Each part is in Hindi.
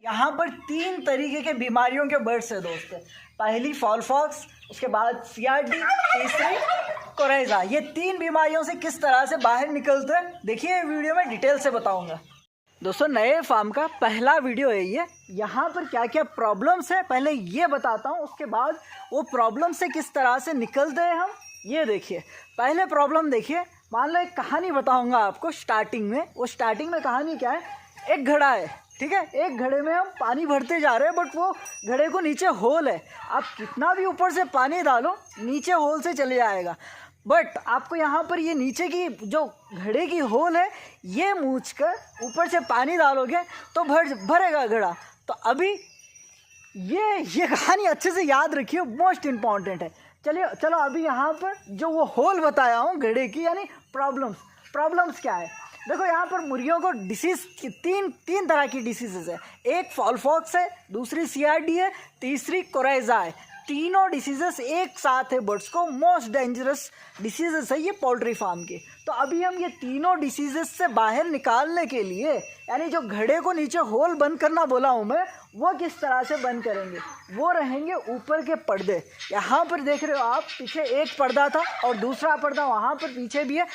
यहाँ पर 3 तरीके के बीमारियों के बर्ड्स है दोस्तों। पहली फॉलफॉक्स, उसके बाद सीआरडी, तीसरी कोरेजा। ये 3 बीमारियों से किस तरह से बाहर निकलते हैं देखिए वीडियो में डिटेल से बताऊंगा। दोस्तों नए फार्म का पहला वीडियो है ये। यहाँ पर क्या क्या प्रॉब्लम्स है पहले ये बताता हूँ, उसके बाद वो प्रॉब्लम से किस तरह से निकलते हैं हम ये देखिए। पहले प्रॉब्लम देखिए, मान लो एक कहानी बताऊंगा आपको स्टार्टिंग में। वो स्टार्टिंग में कहानी क्या है, एक घड़ा है, ठीक है। एक घड़े में हम पानी भरते जा रहे हैं, बट वो घड़े को नीचे होल है। आप कितना भी ऊपर से पानी डालो नीचे होल से चले जाएगा। बट आपको यहाँ पर ये नीचे की जो घड़े की होल है ये मूछ कर ऊपर से पानी डालोगे तो भरेगा घड़ा। तो अभी ये कहानी अच्छे से याद रखिए, मोस्ट इम्पॉर्टेंट है। चलो अभी यहाँ पर जो वो होल बताया हूँ घड़े की, यानी प्रॉब्लम्स क्या है देखो। यहाँ पर मुर्गियों को डिसीज़ की तीन तरह की डिसीज़ है। एक फॉलफॉक्स है, दूसरी सीआरडी है, तीसरी कोरेजा है। तीनों डिसीजेस एक साथ है बर्ड्स को, मोस्ट डेंजरस डिसीजेस है ये पोल्ट्री फार्म के। तो अभी हम ये तीनों डिसीजेस से बाहर निकालने के लिए, यानी जो घड़े को नीचे होल बंद करना बोला हूँ मैं, वो किस तरह से बंद करेंगे, वो रहेंगे ऊपर के पर्दे। यहाँ पर देख रहे हो आप, पीछे एक पर्दा था और दूसरा पर्दा वहाँ पर पीछे भी है।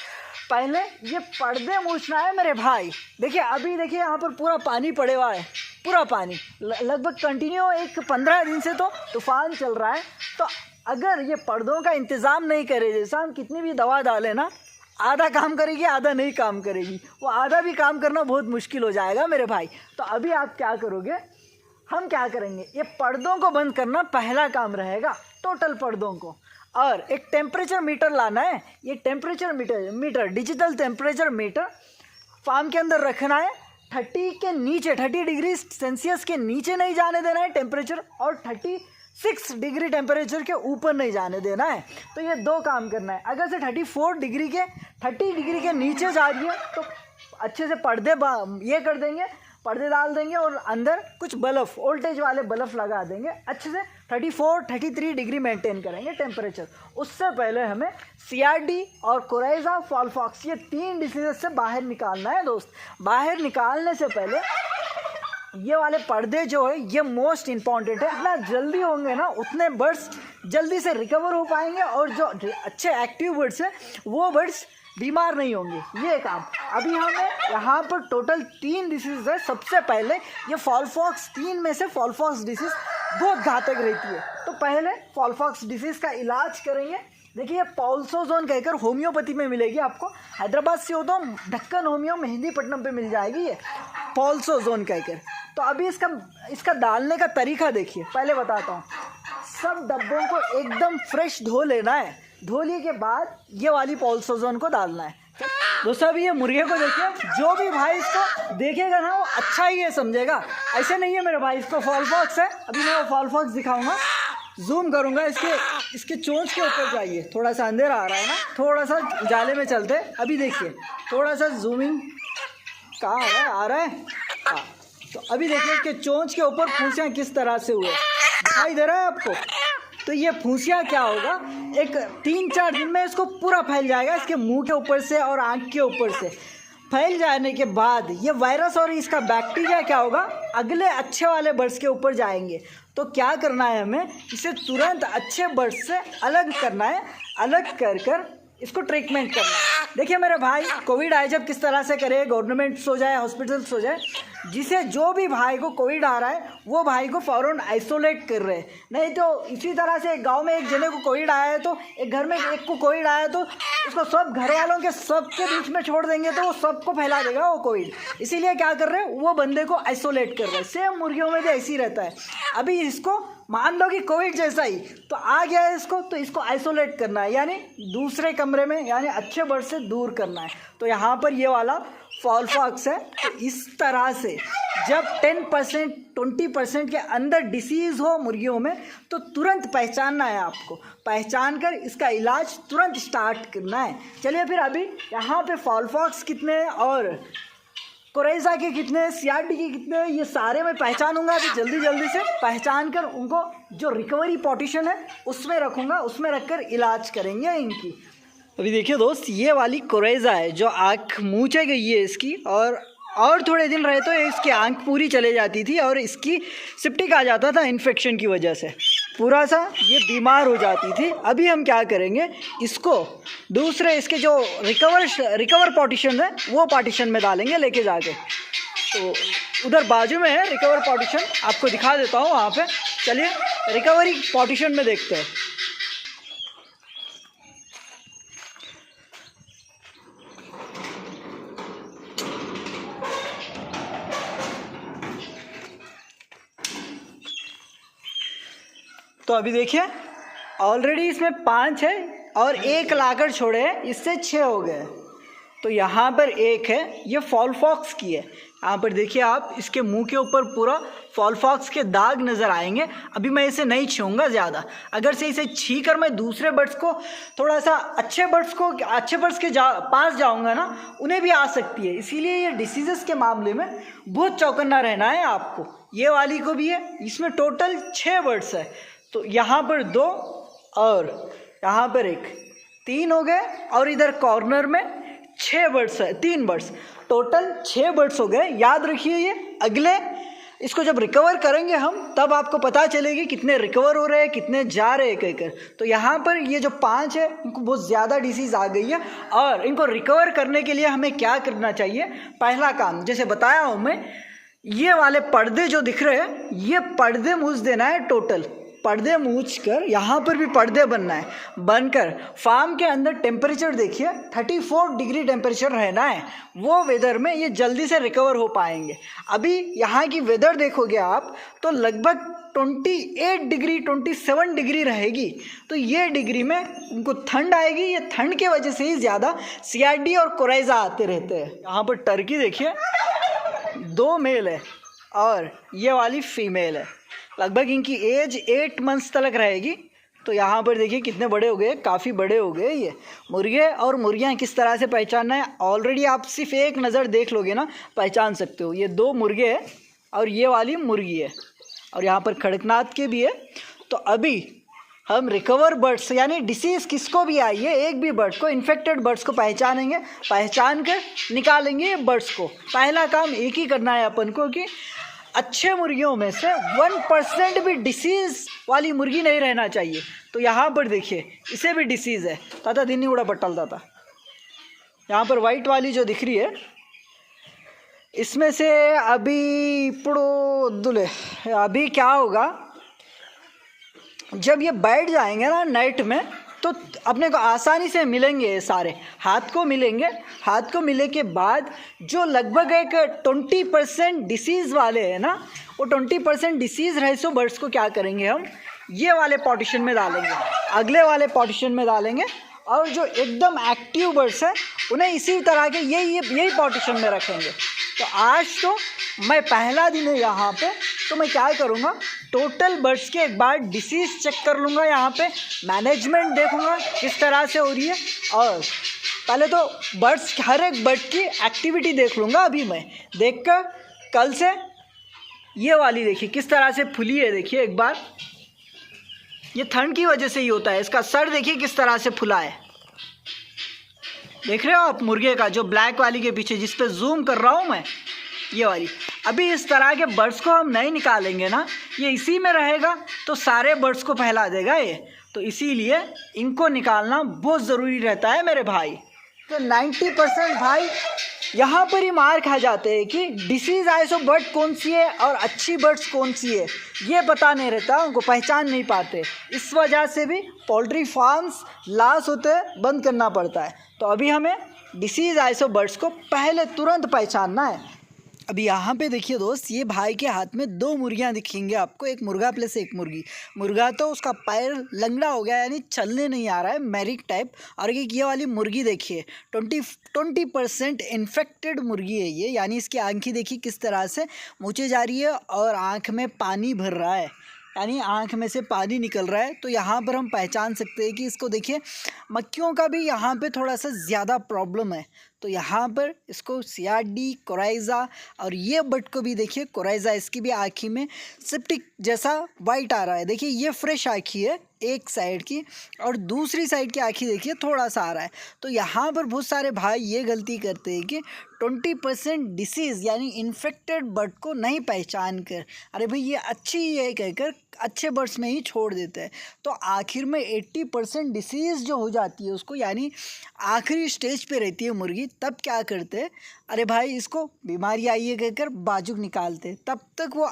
पहले ये पर्दे मूछना है मेरे भाई। देखिए अभी देखिए यहाँ पर पूरा पानी पड़े हुआ है, पूरा पानी लगभग कंटिन्यू एक 15 दिन से तो तूफान चल रहा है। तो अगर ये पर्दों का इंतज़ाम नहीं करे, जैसा हम कितनी भी दवा डालें ना, आधा काम करेगी आधा नहीं काम करेगी, वो आधा भी काम करना बहुत मुश्किल हो जाएगा मेरे भाई। तो अभी आप क्या करोगे, हम क्या करेंगे, ये पर्दों को बंद करना पहला काम रहेगा, टोटल पर्दों को। और एक टेम्परेचर मीटर लाना है। ये temperature meter digital temperature meter farm के अंदर रखना है। 30 के नीचे, 30 डिग्री सेल्सियस के नीचे नहीं जाने देना है टेम्परेचर, और 36 डिग्री टेम्परेचर के ऊपर नहीं जाने देना है। तो ये 2 काम करना है। अगर से 30 डिग्री के नीचे जा रही है तो अच्छे से पर्दे ये कर देंगे, पर्दे डाल देंगे और अंदर कुछ बल्ब, वोल्टेज वाले बल्ब लगा देंगे। अच्छे से 33 डिग्री मेंटेन करेंगे टेम्परेचर। उससे पहले हमें सीआरडी और कोरेजा, फॉलफॉक्स, ये 3 डिसीजेस से बाहर निकालना है दोस्त। बाहर निकालने से पहले ये वाले पर्दे जो है ये मोस्ट इम्पॉर्टेंट है। जितना जल्दी होंगे ना उतने बर्ड्स जल्दी से रिकवर हो पाएंगे, और जो अच्छे एक्टिव बर्ड्स हैं वो बर्ड्स बीमार नहीं होंगे। ये काम अभी हमें यहाँ पर टोटल 3 डिसीज है। सबसे पहले ये फॉलफॉक्स, 3 में से फॉलफॉक्स डिसीज बहुत घातक रहती है। तो पहले फॉलफॉक्स डिसीज का इलाज करेंगे। देखिए पॉल्सोजोन कहकर होम्योपैथी में मिलेगी आपको, हैदराबाद से हो तो ढक्कन होम्यो मेहंदीपट्टनम पे मिल जाएगी ये पॉल्सोजोन कहकर। तो अभी इसका डालने का तरीका देखिए, पहले बताता हूँ। सब डब्बों को एकदम फ्रेश धो लेना है। धोने के बाद ये वाली पॉल्सोजोन को डालना है। दोस्तों अभी ये मुर्गे को देखिए, जो भी भाई इसको देखेगा ना वो अच्छा ही है समझेगा, ऐसे नहीं है मेरे भाई। इसको फॉलफॉक्स है, अभी मैं वो फॉलफॉक्स दिखाऊंगा, जूम करूंगा। इसके चोंच के ऊपर जाइए, थोड़ा सा अंधेरा आ रहा है ना, थोड़ा सा उजाले में चलते। अभी देखिए थोड़ा सा जूमिंग, कहाँ आ रहा है हाँ। तो अभी देखिए इसके चोंच के ऊपर फूंसियाँ किस तरह से हुए, दिखाई दे रहा है आपको। तो ये फूंसियाँ क्या होगा, एक 3-4 दिन में इसको पूरा फैल जाएगा, इसके मुंह के ऊपर से और आँख के ऊपर से। फैल जाने के बाद ये वायरस और इसका बैक्टीरिया क्या होगा, अगले अच्छे वाले बर्ड्स के ऊपर जाएंगे। तो क्या करना है हमें, इसे तुरंत अच्छे बर्ड्स से अलग करना है। अलग कर इसको ट्रीटमेंट करना है। देखिए मेरे भाई, कोविड आए जब किस तरह से करे, गवर्नमेंट्स हो जाए, हॉस्पिटल्स हो जाए, जिसे जो भी भाई को कोविड आ रहा है वो भाई को फ़ौरन आइसोलेट कर रहे हैं। नहीं तो इसी तरह से गांव में एक जने को कोविड आया है तो एक घर में एक को कोविड आया तो उसको सब घर वालों के सबके बीच में छोड़ देंगे तो वो सबको फैला देगा वो कोविड। इसीलिए क्या कर रहे हैं, वो बंदे को आइसोलेट कर रहे हैं। सेम मुर्गियों में भी ऐसे ही रहता है। अभी इसको मान लो कि कोविड जैसा ही तो आ गया है इसको, तो इसको आइसोलेट करना है, यानी दूसरे कमरे में, यानी अच्छे बर्ड से दूर करना है। तो यहाँ पर ये वाला फॉलफॉक्स है। तो इस तरह से जब 10% 20% के अंदर डिसीज़ हो मुर्गियों में तो तुरंत पहचानना है आपको, पहचान कर इसका इलाज तुरंत स्टार्ट करना है। चलिए फिर अभी यहाँ पे फॉलफॉक्स कितने हैं और कोरेजा के कितने, सीआरडी के कितने, ये सारे मैं पहचानूंगा अभी जल्दी से। पहचान कर उनको जो रिकवरी पोर्शन है उसमें रखूँगा, उसमें रखकर इलाज करेंगे इनकी। अभी देखिए दोस्त, ये वाली कोरेजा है जो आँख मूछे गई है इसकी, और और थोड़े दिन रहे तो इसकी आंख पूरी चले जाती थी और इसकी सिप्टिक आ जाता था इन्फेक्शन की वजह से, पूरा सा ये बीमार हो जाती थी। अभी हम क्या करेंगे, इसको दूसरे इसके जो रिकवर पार्टीशन है वो पार्टीशन में डालेंगे लेके जाके। तो उधर बाजू में है रिकवर पार्टीशन, आपको दिखा देता हूँ वहाँ पे। चलिए रिकवरी पार्टीशन में देखते हैं। तो अभी देखिए ऑलरेडी इसमें 5 है और 1 लाकर छोड़े हैं, इससे 6 हो गए। तो यहाँ पर 1 है, ये फॉल फॉक्स की है। यहाँ पर देखिए आप, इसके मुंह के ऊपर पूरा फॉल फॉक्स के दाग नज़र आएंगे। अभी मैं इसे नहीं छूँगा ज़्यादा, अगर से इसे छी कर मैं दूसरे बर्ड्स को थोड़ा सा अच्छे बर्ड्स के पास जाऊँगा ना, उन्हें भी आ सकती है। इसीलिए ये डिसीज़ के मामले में बहुत चौकन्ना रहना है आपको। ये वाली को भी है, इसमें टोटल 6 बर्ड्स है। तो यहाँ पर 2 और यहाँ पर 1, 3 हो गए और इधर कॉर्नर में 6 बर्ड्स है, 3 बर्ड्स, टोटल 6 बर्ड्स हो गए। याद रखिए ये अगले इसको जब रिकवर करेंगे हम, तब आपको पता चलेगी कितने रिकवर हो रहे हैं, कितने जा रहे हैं एक। तो यहाँ पर ये जो 5 है इनको बहुत ज़्यादा डिसीज़ आ गई है और इनको रिकवर करने के लिए हमें क्या करना चाहिए। पहला काम जैसे बताया हूँ मैं, ये वाले पर्दे जो दिख रहे हैं ये पर्दे मूछ देना है। टोटल पर्दे मूछ कर यहाँ पर भी पर्दे बनना है, बनकर फार्म के अंदर टेम्परेचर देखिए 34 डिग्री टेम्परेचर रहना है। वो वेदर में ये जल्दी से रिकवर हो पाएंगे। अभी यहाँ की वेदर देखोगे आप तो लगभग 28 डिग्री 27 डिग्री रहेगी। तो ये डिग्री में उनको ठंड आएगी। ये ठंड के वजह से ही ज़्यादा CRD और कोराइजा आते रहते हैं। यहाँ पर टर्की देखिए 2 मेल है और ये वाली फीमेल है। लगभग इनकी एज 8 मंथ्स तक रहेगी। तो यहाँ पर देखिए कितने बड़े हो गए, काफ़ी बड़े हो गए ये मुर्गे। और मुर्गियाँ किस तरह से पहचानना है, ऑलरेडी आप सिर्फ एक नज़र देख लोगे ना पहचान सकते हो। ये 2 मुर्गे हैं और ये वाली मुर्गी है और यहाँ पर कड़कनाथ के भी है। तो अभी हम रिकवर बर्ड्स यानी डिसीज़ किसको भी आई है, एक भी बर्ड को, इन्फेक्टेड बर्ड्स को पहचानेंगे, पहचान कर निकालेंगे बर्ड्स को। पहला काम एक ही करना है अपन को कि अच्छे मुर्गियों में से 1% भी डिसीज़ वाली मुर्गी नहीं रहना चाहिए। तो यहाँ पर देखिए इसे भी डिसीज़ है, ताता दिन उड़ा बट्टल था। यहाँ पर वाइट वाली जो दिख रही है इसमें से अभी अभी क्या होगा, जब ये बैठ जाएंगे ना नाइट में तो अपने को आसानी से मिलेंगे, सारे हाथ को मिलेंगे। हाथ को मिले के बाद जो लगभग एक 20% डिसीज़ वाले हैं ना, वो 20% डिसीज़ रहे सो बर्ड्स को क्या करेंगे हम ये वाले पार्टीशन में डालेंगे, अगले वाले पार्टीशन में डालेंगे। और जो एकदम एक्टिव बर्ड्स हैं उन्हें इसी तरह के यही पार्टीशन में रखेंगे। तो आज तो मैं पहला दिन है यहाँ पे, तो मैं क्या करूँगा, टोटल बर्ड्स के एक बार डिसीज़ चेक कर लूँगा। यहाँ पे मैनेजमेंट देखूँगा किस तरह से हो रही है और पहले तो बर्ड्स हर एक बर्ड की एक्टिविटी देख लूँगा। अभी मैं देख कर कल से ये वाली देखिए किस तरह से फुली है। देखिए एक बार, ये ठंड की वजह से ही होता है। इसका सर देखिए किस तरह से फुला है, देख रहे हो आप मुर्गे का, जो ब्लैक वाली के पीछे जिस पे जूम कर रहा हूँ मैं, ये वाली। अभी इस तरह के बर्ड्स को हम नहीं निकालेंगे ना, ये इसी में रहेगा तो सारे बर्ड्स को फैला देगा ये। तो इसीलिए इनको निकालना बहुत ज़रूरी रहता है मेरे भाई। तो 90% भाई यहाँ पर ही मार खा जाते हैं कि डिसीज़ आए सो बर्ड कौन सी है और अच्छी बर्ड्स कौन सी है, ये पता नहीं रहता, उनको पहचान नहीं पाते। इस वजह से भी पोल्ट्री फार्म्स लॉस होते हैं, बंद करना पड़ता है। तो अभी हमें डिसीज़ आए सो बर्ड्स को पहले तुरंत पहचानना है। अभी यहाँ पे देखिए दोस्त, ये भाई के हाथ में 2 मुर्गियाँ दिखेंगे आपको, एक मुर्गा प्लस एक मुर्गी। मुर्गा तो उसका पैर लंगड़ा हो गया, यानी चलने नहीं आ रहा है, मैरिक टाइप। और ये वाली मुर्गी देखिए 20% इन्फेक्टेड मुर्गी है ये, यानी इसकी आँखें देखिए किस तरह से मूंछे जा रही है और आँख में पानी भर रहा है, यानी आँख में से पानी निकल रहा है। तो यहाँ पर हम पहचान सकते हैं कि इसको देखिए मक्खियों का भी यहाँ पे थोड़ा सा ज़्यादा प्रॉब्लम है। तो यहाँ पर इसको CRD, कोराइजा, और ये बर्ड को भी देखिए कोराइजा, इसकी भी आँखी में सिप्टिक जैसा वाइट आ रहा है। देखिए ये फ्रेश आँखी है, एक साइड की, और दूसरी साइड की आँखें देखिए थोड़ा सा आ रहा है। तो यहाँ पर बहुत सारे भाई ये गलती करते हैं कि 20% डिसीज़ यानी इन्फेक्टेड बर्ड को नहीं पहचान कर अरे भाई ये अच्छी है कहकर अच्छे बर्ड्स में ही छोड़ देते हैं। तो आखिर में 80% डिसीज़ जो हो जाती है उसको, यानी आखिरी स्टेज पे रहती है मुर्गी, तब क्या करते हैं, अरे भाई इसको बीमारी आई है कहकर बाजुक निकालते हैं। तब तक वो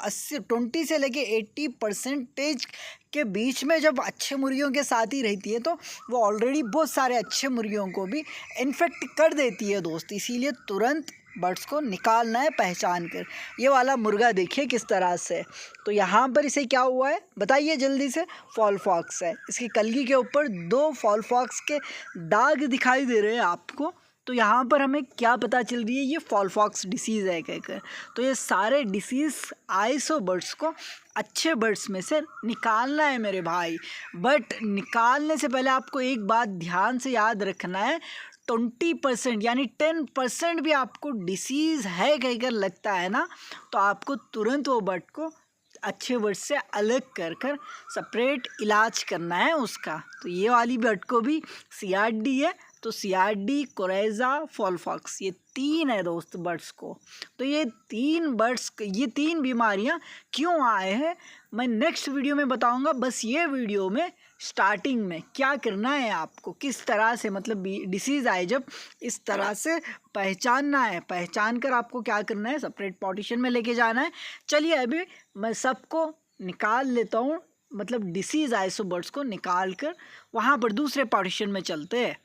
20 से लेके 80% के बीच में जब अच्छे मुर्गियों के साथ ही रहती है तो वो ऑलरेडी बहुत सारे अच्छे मुर्गियों को भी इन्फेक्ट कर देती है दोस्त। इसीलिए तुरंत बर्ड्स को निकालना है पहचान कर। ये वाला मुर्गा देखिए किस तरह से, तो यहाँ पर इसे क्या हुआ है बताइए जल्दी से, फॉल फॉक्स है। इसकी कलगी के ऊपर 2 फॉल फॉक्स के दाग दिखाई दे रहे हैं आपको। तो यहाँ पर हमें क्या पता चल रही है, ये फॉल फॉक्स डिसीज़ है कहकर। तो ये सारे डिसीज़ आइसो बर्ड्स को अच्छे बर्ड्स में से निकालना है मेरे भाई। बट निकालने से पहले आपको एक बात ध्यान से याद रखना है, 20% यानी 10% भी आपको डिसीज़ है कहकर लगता है ना, तो आपको तुरंत वो बर्ड को अच्छे बर्ड से अलग कर कर सेपरेट इलाज करना है उसका। तो ये वाली बर्ड को भी CRD है, तो CRD, कोरेजा, फॉल फॉक्स, ये 3 है दोस्त बर्ड्स को। तो ये 3 बीमारियां क्यों आए हैं मैं नेक्स्ट वीडियो में बताऊंगा। बस ये वीडियो में स्टार्टिंग में क्या करना है आपको, किस तरह से मतलब डिसीज़ आए जब इस तरह से पहचानना है, पहचान कर आपको क्या करना है, सेपरेट पार्टीशन में लेके जाना है। चलिए अभी मैं सबको निकाल लेता हूँ, मतलब डिसीज़ आए सो बर्ड्स को निकाल कर वहाँ पर दूसरे पार्टीशन में चलते हैं।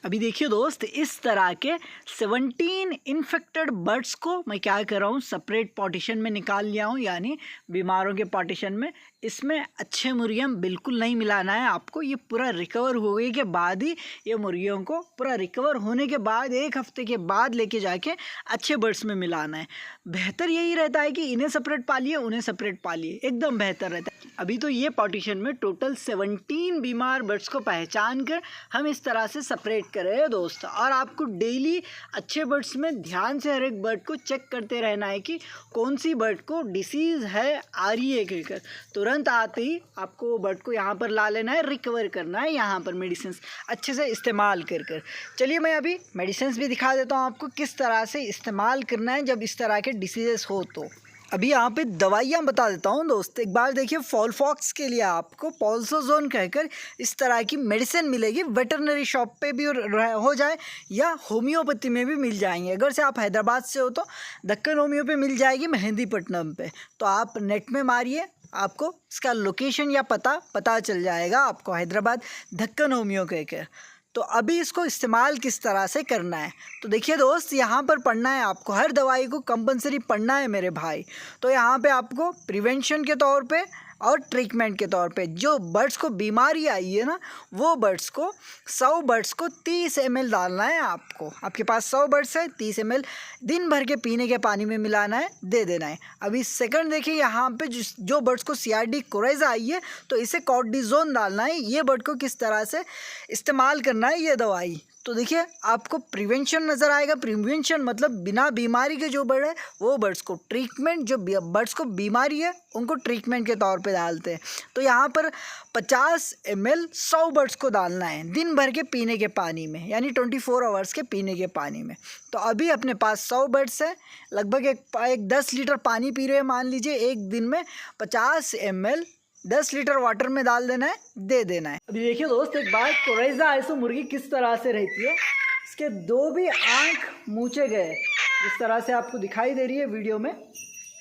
अभी देखिए दोस्त, इस तरह के 17 इन्फेक्टेड बर्ड्स को मैं क्या कर रहा हूँ, सेपरेट पार्टीशन में निकाल लिया हूँ, यानी बीमारों के पार्टीशन में। इसमें अच्छे मुर्गियाँ बिल्कुल नहीं मिलाना है आपको। ये पूरा रिकवर होने के बाद ही, ये मुर्गियों को पूरा रिकवर होने के बाद 1 हफ्ते के बाद लेके जाके अच्छे बर्ड्स में मिलाना है। बेहतर यही रहता है कि इन्हें सेपरेट पालिए, उन्हें सेपरेट पालिए, एकदम बेहतर रहता है। अभी तो ये पार्टीशन में टोटल 17 बीमार बर्ड्स को पहचान कर हम इस तरह से सेपरेट कर रहे हैं दोस्त। और आपको डेली अच्छे बर्ड्स में ध्यान से हर एक बर्ड को चेक करते रहना है कि कौन सी बर्ड को डिसीज़ है आ रही है कहकर। तुरंत आते ही आपको वो बर्ड को यहाँ पर ला लेना है, रिकवर करना है यहाँ पर मेडिसिन अच्छे से इस्तेमाल कर। चलिए मैं अभी मेडिसिन भी दिखा देता हूँ आपको किस तरह से इस्तेमाल करना है जब इस तरह के डिसीजेस हो। तो अभी यहाँ पे दवाइयाँ बता देता हूँ दोस्त। एक बार देखिए, फॉल फॉक्स के लिए आपको पॉल्सोजोन कहकर इस तरह की मेडिसिन मिलेगी, वेटरनरी शॉप पे भी हो जाए या होम्योपैथी में भी मिल जाएंगे। अगर से आप हैदराबाद से हो तो दक्कन होम्यो पे मिल जाएगी मेहंदीपट्टनम पे। तो आप नेट में मारिए, आपको इसका लोकेशन या पता चल जाएगा आपको, हैदराबाद दक्कन होम्यो कहकर। तो अभी इसको इस्तेमाल किस तरह से करना है, तो देखिए दोस्त, यहाँ पर पढ़ना है आपको, हर दवाई को कंपलसरी पढ़ना है मेरे भाई। तो यहाँ पे आपको प्रिवेंशन के तौर पे और ट्रीटमेंट के तौर पे जो बर्ड्स को बीमारी आई है ना, वो बर्ड्स को 100 बर्ड्स को 30 ml डालना है आपको। आपके पास 100 बर्ड्स है, 30 ml दिन भर के पीने के पानी में मिलाना है, दे देना है। अभी सेकंड देखिए, यहाँ पे जो बर्ड्स को CRD कोरेजा आई है तो इसे कॉर्टिजोन डालना है। ये बर्ड को किस तरह से इस्तेमाल करना है ये दवाई, तो देखिए आपको प्रिवेंशन नज़र आएगा। प्रिवेंशन मतलब बिना बीमारी के जो बर्ड है वो बर्ड्स को, ट्रीटमेंट जो बर्ड्स को बीमारी है उनको ट्रीटमेंट के तौर पे डालते हैं। तो यहाँ पर 50 ml 100 बर्ड्स को डालना है दिन भर के पीने के पानी में, यानी 24 आवर्स के पीने के पानी में। तो अभी अपने पास 100 बर्ड्स है, लगभग एक 10 लीटर पानी पी रहे हैं मान लीजिए, एक दिन में 50 ml 10 लीटर वाटर में डाल देना है, दे देना है। अभी देखिए दोस्त, एक बात, कोरेजा आइसो मुर्गी किस तरह से रहती है, इसके 2 भी आँख मूचे गए, जिस तरह से आपको दिखाई दे रही है वीडियो में।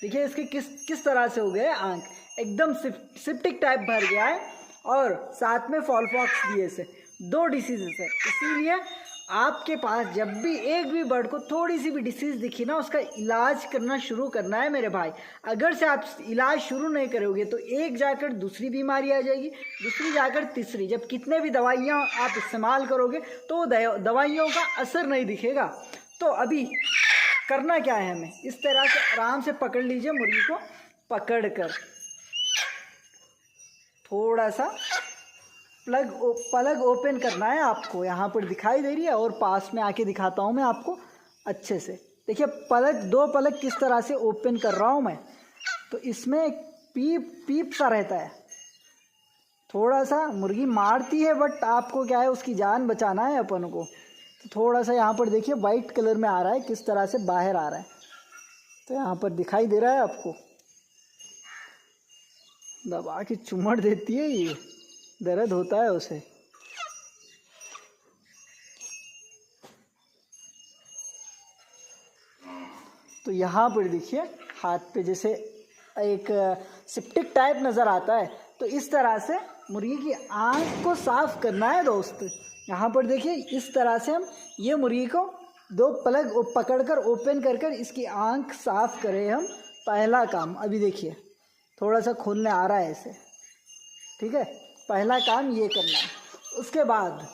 देखिए इसके किस तरह से हो गए आँख, एकदम सिप्टिक टाइप भर गया है, और साथ में फॉल फॉक्स दिए से 2 डिसीजेस है। इसीलिए आपके पास जब भी एक भी बर्ड को थोड़ी सी भी डिसीज़ दिखी ना, उसका इलाज करना शुरू करना है मेरे भाई। अगर से आप इलाज शुरू नहीं करोगे तो एक जाकर दूसरी बीमारी आ जाएगी, दूसरी जाकर तीसरी। जब कितने भी दवाइयाँ आप इस्तेमाल करोगे तो दवाइयों का असर नहीं दिखेगा। तो अभी करना क्या है हमें, इस तरह से आराम से पकड़ लीजिए मुर्गी को, पकड़ कर थोड़ा सा पलग ओपन करना है आपको। यहाँ पर दिखाई दे रही है, और पास में आके दिखाता हूँ मैं आपको अच्छे से। देखिए पलग, 2 पलग किस तरह से ओपन कर रहा हूँ मैं। तो इसमें एक पीप सा रहता है, थोड़ा सा मुर्गी मारती है बट आपको क्या है उसकी जान बचाना है अपन को। तो थोड़ा सा यहाँ पर देखिए वाइट कलर में आ रहा है, किस तरह से बाहर आ रहा है। तो यहाँ पर दिखाई दे रहा है आपको, दबा के चुमड़ देती है, ये दर्द होता है उसे। तो यहाँ पर देखिए हाथ पे जैसे एक सिप्टिक टाइप नज़र आता है। तो इस तरह से मुर्गी की आँख को साफ करना है दोस्त। यहाँ पर देखिए इस तरह से हम ये मुर्गी को 2 पलक पकड़कर ओपन कर कर इसकी आँख साफ करें हम। पहला काम अभी देखिए थोड़ा सा खोलने आ रहा है इसे, ठीक है। पहला काम ये करना है। उसके बाद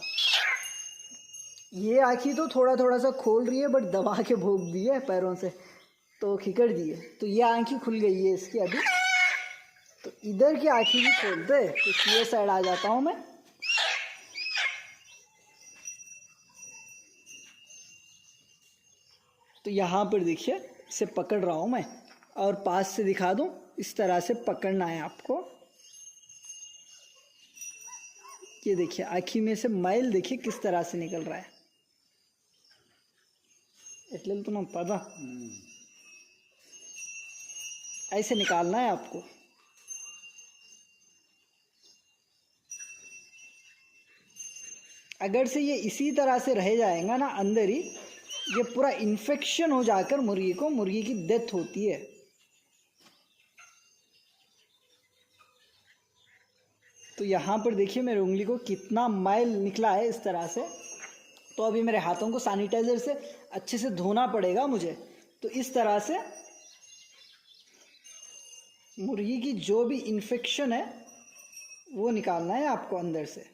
ये आँखी तो थोड़ा थोड़ा सा खोल रही है बट दबा के भोग दी है पैरों से, तो खिकड़ दी है। तो ये आँखी खुल गई है इसकी अभी। तो इधर की आँखी भी खोलते हैं। तो ये साइड आ जाता हूँ मैं। तो यहाँ पर देखिए इसे पकड़ रहा हूँ मैं, और पास से दिखा दूँ, इस तरह से पकड़ना है आपको। ये देखिए आँखी में से मैल देखिए किस तरह से निकल रहा है। એટલે तुम्हें पता ऐसे निकालना है आपको। अगर से ये इसी तरह से रह जाएगा ना अंदर ही, ये पूरा इन्फेक्शन हो जाकर मुर्गी की डेथ होती है। तो यहाँ पर देखिए मेरे उंगली को कितना मैल निकला है इस तरह से। तो अभी मेरे हाथों को सैनिटाइजर से अच्छे से धोना पड़ेगा मुझे। तो इस तरह से मुर्गी की जो भी इन्फेक्शन है वो निकालना है आपको अंदर से।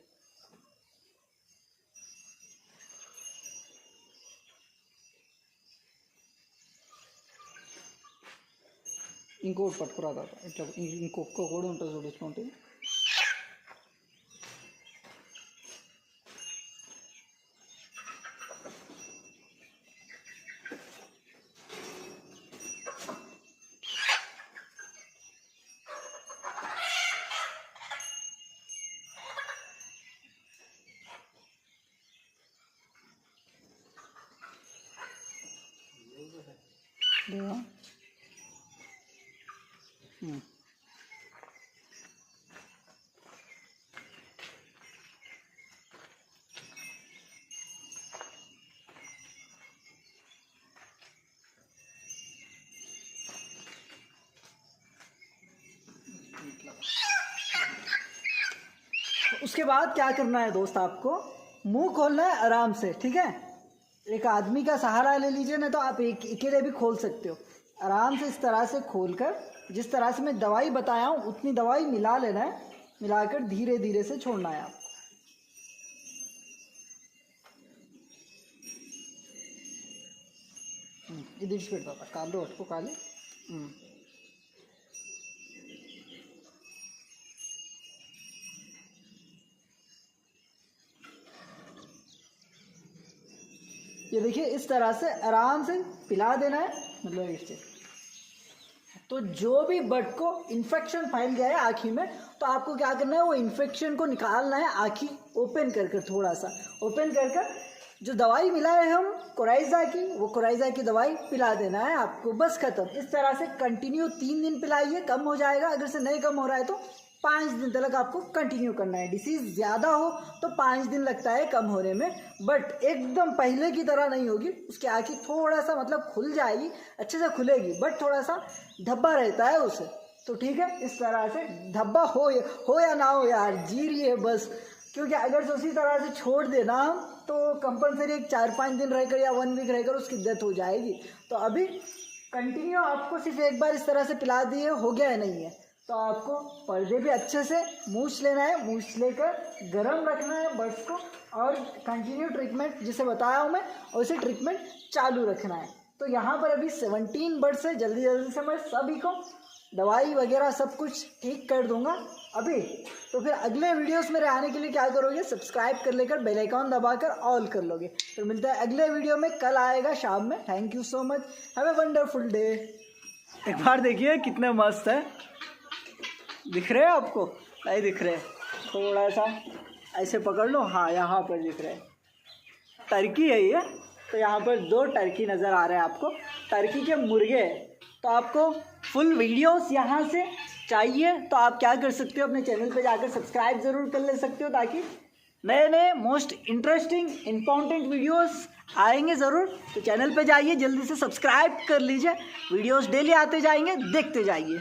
ఇంకోటి పట్టుకురాదా ఇట్లా ఇంకొక కూడా ఉంటుంది చూడు ఇట్లాంటి उसके बाद क्या करना है दोस्त, आपको मुंह खोलना है आराम से, ठीक है। एक आदमी का सहारा ले लीजिए, ना तो आप अकेले भी खोल सकते हो। आराम से इस तरह से खोलकर, जिस तरह से मैं दवाई बताया हूँ उतनी दवाई मिला लेना है। मिलाकर धीरे धीरे से छोड़ना है आपको। ఇది పెడతా కాళ్ళు పట్టుకోవాలి। ये देखिए इस तरह से आराम से पिला देना है, मतलब इससे। तो जो भी बर्ड को इन्फेक्शन फैल गया है आँखी में, तो आपको क्या करना है, वो इन्फेक्शन को निकालना है। आँखी ओपन कर कर, थोड़ा सा ओपन कर कर, जो दवाई मिला है हम कोराइजा की, वो कोराइजा की दवाई पिला देना है आपको, बस खत्म। इस तरह से कंटिन्यू 3 दिन पिलाइए, कम हो जाएगा। अगर से नहीं कम हो रहा है तो 5 दिन तक आपको कंटिन्यू करना है। डिसीज़ ज़्यादा हो तो 5 दिन लगता है कम होने में, बट एकदम पहले की तरह नहीं होगी। उसकी आँखें थोड़ा सा मतलब खुल जाएगी, अच्छे से खुलेगी, बट थोड़ा सा धब्बा रहता है उसे। तो ठीक है, इस तरह से धब्बा हो या ना हो यार, जी रही है बस। क्योंकि अगर उसी तरह से छोड़ देना तो कंपलसरी एक 4-5 दिन रहकर या 1 वीक रहकर उसकी डेथ हो जाएगी। तो अभी कंटिन्यू आपको सिर्फ एक बार इस तरह से पिला दिए, हो गया है नहीं है, तो आपको पर्दे भी अच्छे से मूछ लेना है। मूछ लेकर गर्म रखना है बर्ड्स को, और कंटिन्यू ट्रीटमेंट जिसे बताया हूँ मैं वैसे ट्रीटमेंट चालू रखना है। तो यहाँ पर अभी 17 बर्ड्स है। जल्दी जल्दी से मैं सभी को दवाई वगैरह सब कुछ ठीक कर दूंगा अभी। तो फिर अगले वीडियोस मेरे आने के लिए क्या करोगे, सब्सक्राइब कर लेकर बेल आइकॉन दबाकर ऑल कर लोगे। तो मिलता है अगले वीडियो में, कल आएगा शाम में। Thank you so much, have a wonderful day. एक बार देखिए कितने मस्त है, दिख रहे हैं आपको? नहीं दिख रहे? थोड़ा सा ऐसे पकड़ लो, हाँ यहाँ पर दिख रहा है, टर्की है ये। तो यहाँ पर 2 टर्की नज़र आ रहे हैं आपको, टर्की के मुर्गे। तो आपको फुल वीडियोस यहाँ से चाहिए तो आप क्या कर सकते हो, अपने चैनल पे जाकर सब्सक्राइब ज़रूर कर ले सकते हो, ताकि नए नए मोस्ट इंटरेस्टिंग इम्पॉर्टेंट वीडियोस आएंगे ज़रूर। तो चैनल पे जाइए, जल्दी से सब्सक्राइब कर लीजिए, वीडियोस डेली आते जाएंगे, देखते जाइए।